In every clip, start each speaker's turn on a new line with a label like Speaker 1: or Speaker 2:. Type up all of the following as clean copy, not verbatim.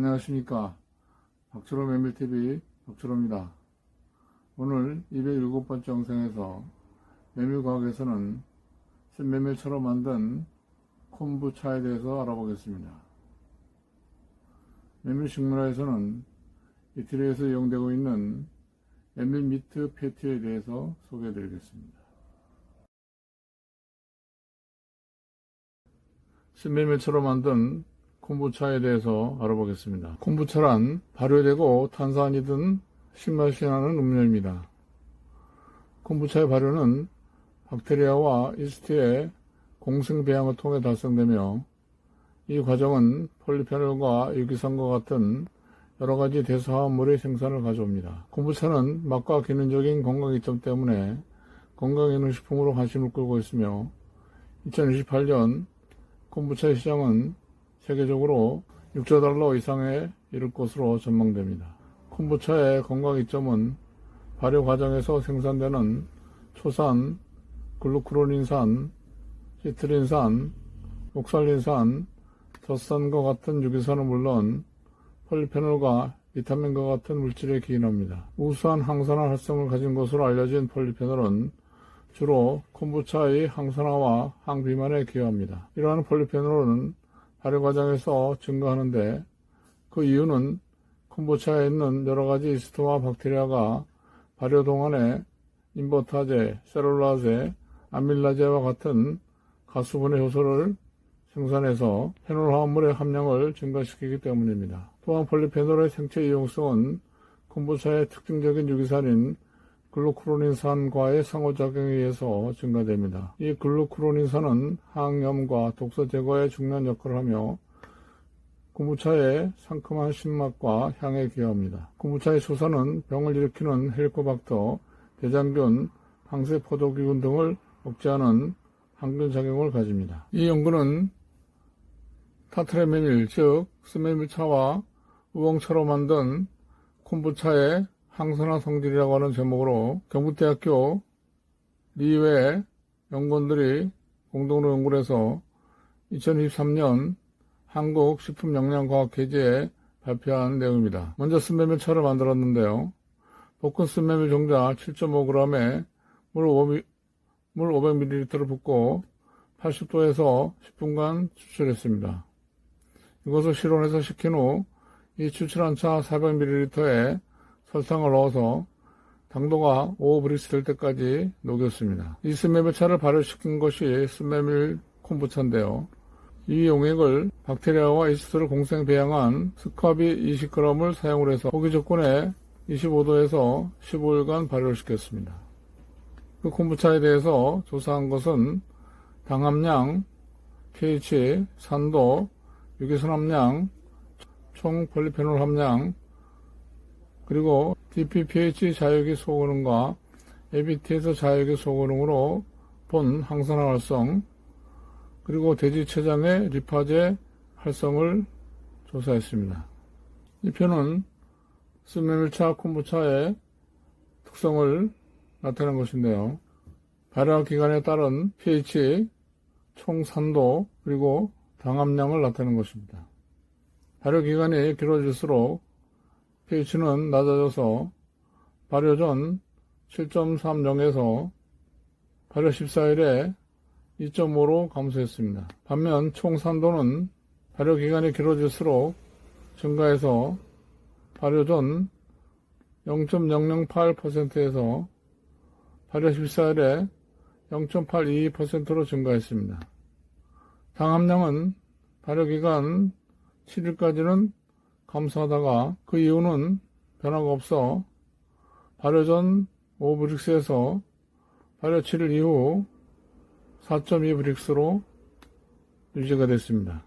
Speaker 1: 안녕하십니까. 박철호 메밀TV 박철호입니다. 오늘 207번째 영상에서 메밀과학에서는 생메밀차로 만든 콤부차에 대해서 알아보겠습니다. 메밀식문화에서는 이태리에서 이용되고 있는 메밀미트 패티에 대해서 소개해드리겠습니다. 생메밀차로 만든 콤부차에 대해서 알아보겠습니다. 콤부차란 발효되고 탄산이 든 신맛이 나는 음료입니다. 콤부차의 발효는 박테리아와 이스트의 공생배양을 통해 달성되며 이 과정은 폴리페놀과 유기산과 같은 여러가지 대소화합물의 생산을 가져옵니다. 콤부차는 맛과 기능적인 건강 이점 때문에 건강기능식품으로 관심을 끌고 있으며 2028년 콤부차의 시장은 세계적으로 6조 달러 이상에 이를 것으로 전망됩니다. 콤부차의 건강 이점은 발효 과정에서 생산되는 초산, 글루쿠로닌산, 시트린산, 옥살린산, 젖산과 같은 유기산은 물론 폴리페놀과 비타민과 같은 물질에 기인합니다. 우수한 항산화 활성을 가진 것으로 알려진 폴리페놀은 주로 콤부차의 항산화와 항비만에 기여합니다. 이러한 폴리페놀은 발효 과정에서 증가하는데 그 이유는 콤부차에 있는 여러가지 이스트와 박테리아가 발효 동안에 인버타제, 셀룰라제, 아밀라제와 같은 가수분해 효소를 생산해서 페놀 화합물의 함량을 증가시키기 때문입니다. 또한 폴리페놀의 생체 이용성은 콤부차의 특징적인 유기산인 글루쿠로닌산과의 상호작용에 의해서 증가됩니다. 이 글루쿠로닌산은 항염과 독소 제거에 중요한 역할을 하며 콤부차의 상큼한 신맛과 향에 기여합니다. 콤부차의 초산은 병을 일으키는 헬리코박터, 대장균, 항세포도기균 등을 억제하는 항균작용을 가집니다. 이 연구는 타트레메밀, 즉 스메밀차와 우엉차로 만든 콤부차의 항산화 성질이라고 하는 제목으로 경북대학교 리외 연구원들이 공동으로 연구를 해서 2023년 한국식품영양과학회지에 발표한 내용입니다. 먼저 스메밀차를 만들었는데요. 볶은 스메밀 종자 7.5g에 물 500ml를 붓고 80도에서 10분간 추출했습니다. 이것을 실온에서 식힌 후 이 추출한 차 400ml에 설탕을 넣어서 당도가 5브릭스 될 때까지 녹였습니다. 이 스메밀차를 발효시킨 것이 스메밀 콤부차인데요. 이 용액을 박테리아와 이스트를 공생 배양한 스카비 20g을 사용을 해서 호기 조건에 25도에서 15일간 발효시켰습니다. 그 콤부차에 대해서 조사한 것은 당 함량, pH, 산도, 유기산 함량, 총 폴리페놀 함량, 그리고 DPPH 자유기 소고능과 ABT에서 자유기 소고능으로 본 항산화 활성, 그리고 대지췌장의 리파제 활성을 조사했습니다. 이 표는 스메밀차 콤부차의 특성을 나타낸 것인데요. 발효 기간에 따른 pH, 총 산도, 그리고 당 함량을 나타낸 것입니다. 발효 기간이 길어질수록 pH는 낮아져서 발효 전 7.30에서 발효 14일에 2.5로 감소했습니다. 반면 총 산도는 발효 기간이 길어질수록 증가해서 발효 전 0.008%에서 발효 14일에 0.822%로 증가했습니다. 당 함량은 발효 기간 7일까지는 감소하다가 그 이후는 변화가 없어 발효 전 5브릭스에서 발효 7일 이후 4.2브릭스로 유지가 됐습니다.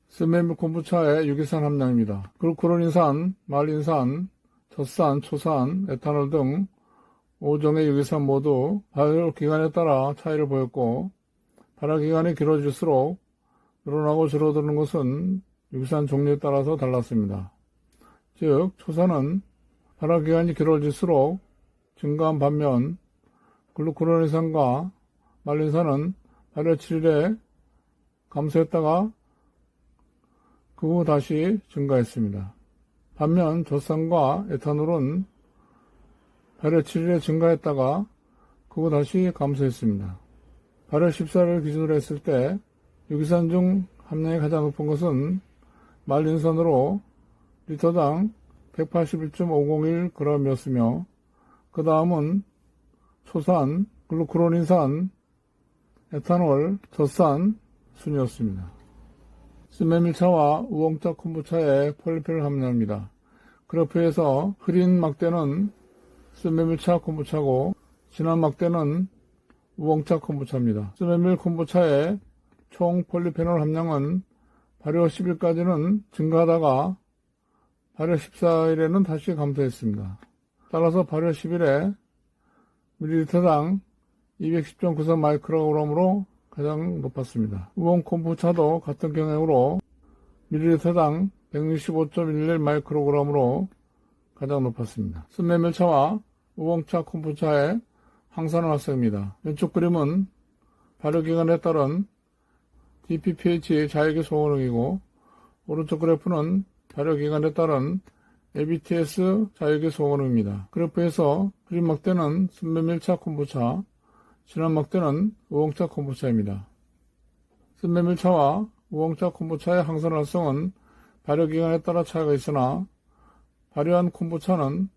Speaker 1: 스메밀 콤부차의 유기산 함량입니다. 글루쿠로닌산, 말린산, 젖산, 초산, 에탄올 등 5종의 유기산 모두 발효 기간에 따라 차이를 보였고 발효 기간이 길어질수록 늘어나고 줄어드는 것은 유기산 종류에 따라서 달랐습니다. 즉 초산은 발효 기간이 길어질수록 증가한 반면 글루쿠로닌산과 말린산은 발효 7일에 감소했다가 그 후 다시 증가했습니다. 반면 젖산과 에탄올은 발효 7일에 증가했다가 그 후 다시 감소했습니다. 발효 14일을 기준으로 했을 때 유기산 중 함량이 가장 높은 것은 말린산으로 리터당 181.501g이었으며 그 다음은 초산, 글루크로닌산, 에탄올, 젖산 순이었습니다. 스메밀차와 우엉차 콤부차의 폴리페놀 함량입니다. 그래프에서 흐린 막대는 스메밀차 콤부차고 진한 막대는 우엉차 콤부차입니다. 스메밀 콤부차의 총 폴리페놀 함량은 발효 10일까지는 증가하다가 발효 14일에는 다시 감소했습니다. 따라서 발효 10일에 밀리리터당 210.93 마이크로그램으로 가장 높았습니다. 우엉 콤부차도 같은 경향으로 밀리리터당 165.11 마이크로그램으로 가장 높았습니다. 스메밀차와 우엉차 콤부차의 항산화 활성입니다. 왼쪽 그림은 발효기간에 따른 DPPH 자액의 소모능이고 오른쪽 그래프는 발효기간에 따른 ABTS 자액의 소모능입니다. 그래프에서 흐린 막대는 스메밀차 콤부차, 진한 막대는 우엉차 콤부차입니다. 스메밀차와 우엉차 콤부차의 항산화 활성은 발효기간에 따라 차이가 있으나 발효한 콤부차는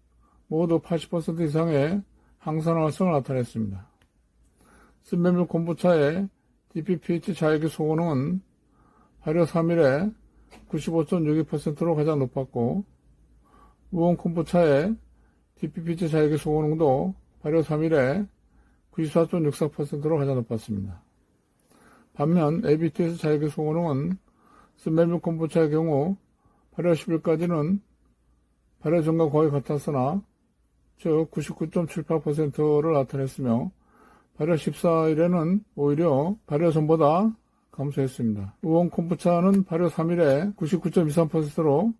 Speaker 1: 모두 80% 이상의 항산화 활성을 나타냈습니다. 스메밀 콤부차의 DPPH 자액의 소모능은 발효 3일에 95.62%로 가장 높았고 우엉 콤부차의 DPPH 자액의 소모능도 발효 3일에 94.64%로 가장 높았습니다. 반면 ABTS 자액의 소모능은 스메밀 콤부차의 경우 발효 10일까지는 발효 전과 거의 같았으나 즉 99.78%를 나타냈으며 발효 14일에는 오히려 발효 전보다 감소했습니다. 우엉 콤부차는 발효 3일에 99.23%로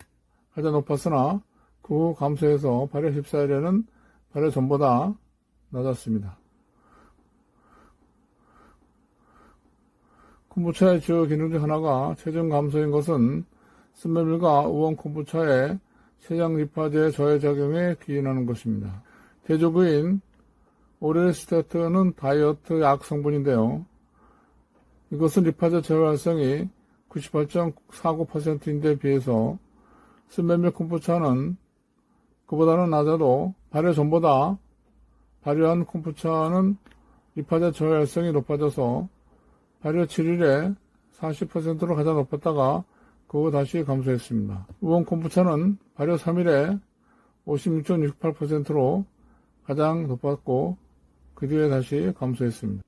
Speaker 1: 가장 높았으나 그 후 감소해서 발효 14일에는 발효 전보다 낮았습니다. 콤부차의 주요 기능 중 하나가 체중 감소인 것은 스메밀과 우엉 콤부차의 췌장 리파제 저해 작용에 기인하는 것입니다. 대조구인 오렐스테트는 다이어트 약 성분인데요. 이것은 리파제 저해 활성이 98.49%인데 비해서 스메밀 콤부차는 그보다는 낮아도 발효 전보다 발효한 콤부차는 리파제 저해 활성이 높아져서 발효 7일에 40%로 가장 높았다가 그 후 다시 감소했습니다. 우엉 콤부차는 발효 3일에 56.68%로 가장 높았고 그 뒤에 다시 감소했습니다.